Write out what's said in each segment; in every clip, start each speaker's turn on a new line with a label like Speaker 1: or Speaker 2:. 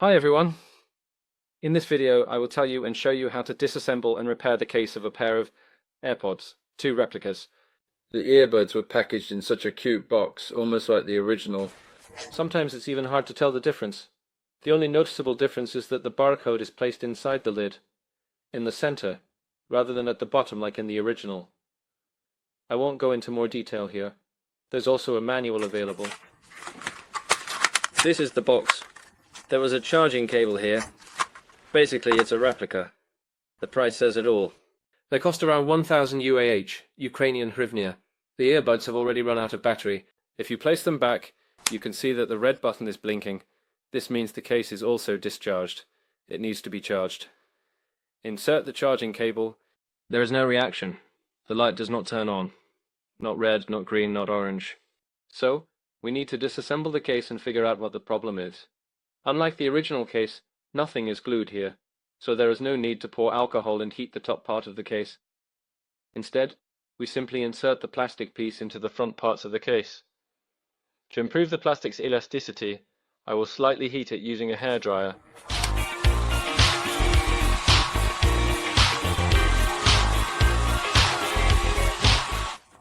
Speaker 1: Hi everyone! In this video I will tell you and show you how to disassemble and repair the case of a pair of AirPods, two replicas.
Speaker 2: The earbuds were packaged in such a cute box, almost like the original.
Speaker 1: Sometimes it's even hard to tell the difference. The only noticeable difference is that the barcode is placed inside the lid, in the center, rather than at the bottom like in the original. I won't go into more detail here. There's also a manual available. This is the box. There was a charging cable here. Basically, it's a replica. The price says it all. They cost around 1,000 UAH, Ukrainian hryvnia. The earbuds have already run out of battery. If you place them back, you can see that the red button is blinking. This means the case is also discharged. It needs to be charged. Insert the charging cable. There is no reaction. The light does not turn on. Not red, not green, not orange. So, we need to disassemble the case and figure out what the problem is. Unlike the original case, nothing is glued here, so there is no need to pour alcohol and heat the top part of the case. Instead, we simply insert the plastic piece into the front parts of the case. To improve the plastic's elasticity, I will slightly heat it using a hairdryer.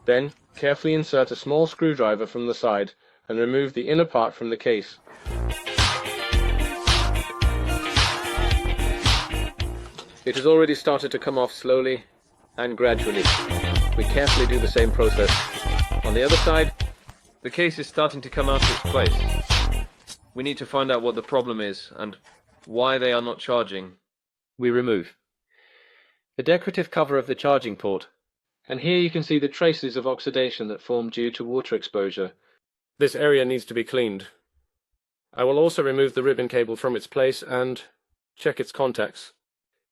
Speaker 1: Then, carefully insert a small screwdriver from the side and remove the inner part from the case. It has already started to come off slowly and gradually. We carefully do the same process. On the other side, the case is starting to come out of its place. We need to find out what the problem is and why they are not charging. We remove the decorative cover of the charging port, and here you can see the traces of oxidation that formed due to water exposure. This area needs to be cleaned. I will also remove the ribbon cable from its place and check its contacts.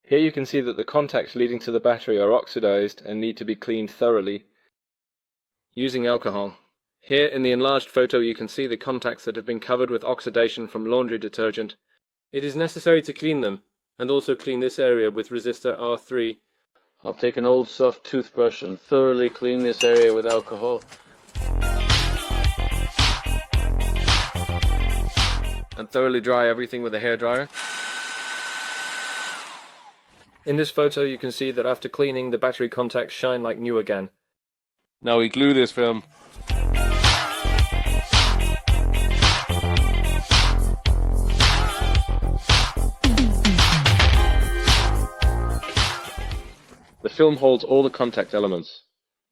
Speaker 1: Here you can see that the contacts leading to the battery are oxidized and need to be cleaned thoroughly using alcohol. Here in the enlarged photo you can see the contacts that have been covered with oxidation from laundry detergent. It is necessary to clean them and also clean this area with resistor R3.
Speaker 2: I'll take an old soft toothbrush and thoroughly clean this area with alcohol.
Speaker 1: And thoroughly dry everything with a hairdryer. In this photo you can see that after cleaning the battery contacts shine like new again. Now we glue this film. The film holds all the contact elements.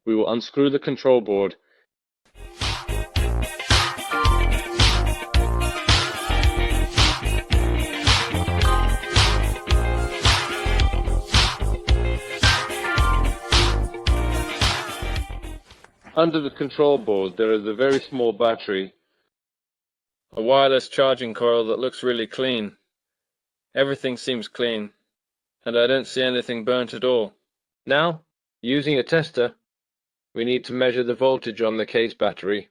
Speaker 1: We will unscrew the control board. Under the control board there is a very small battery, a wireless charging coil that looks really clean. Everything seems clean, and I don't see anything burnt at all. Now, using a tester, we need to measure the voltage on the case battery.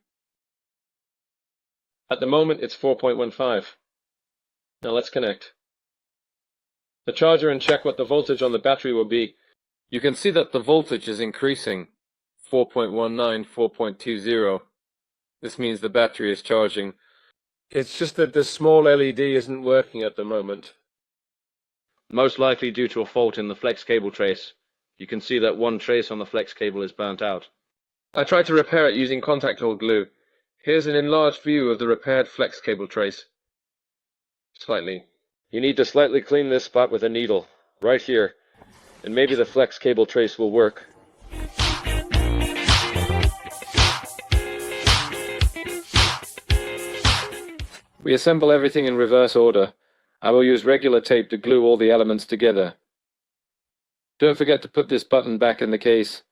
Speaker 1: At the moment it's 4.15. Now let's connect the charger and check what the voltage on the battery will be. You can see that the voltage is increasing. 4.19, 4.20. This means the battery is charging. It's just that this small LED isn't working at the moment. Most likely due to a fault in the flex cable trace. You can see that one trace on the flex cable is burnt out. I tried to repair it using contact hole glue. Here's an enlarged view of the repaired flex cable trace. Slightly. You need to slightly clean this spot with a needle, right here, and maybe the flex cable trace will work. We assemble everything in reverse order. I will use regular tape to glue all the elements together. Don't forget to put this button back in the case.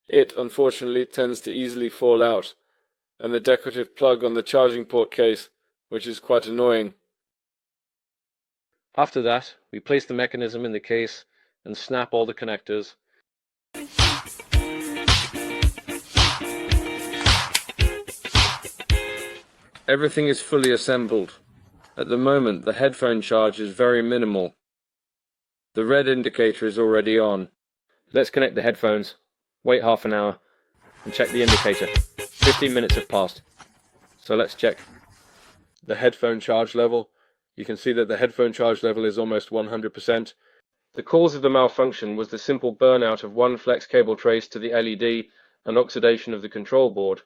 Speaker 1: It, unfortunately, tends to easily fall out, and the decorative plug on the charging port case, which is quite annoying. After that, we place the mechanism in the case and snap all the connectors. Everything is fully assembled. At the moment, the headphone charge is very minimal. The red indicator is already on. Let's connect the headphones, wait half an hour, and check the indicator. 15 minutes have passed. So let's check the headphone charge level. You can see that the headphone charge level is almost 100%.
Speaker 3: The cause of the malfunction was the simple burnout of one flex cable trace to the LED and oxidation of the control board.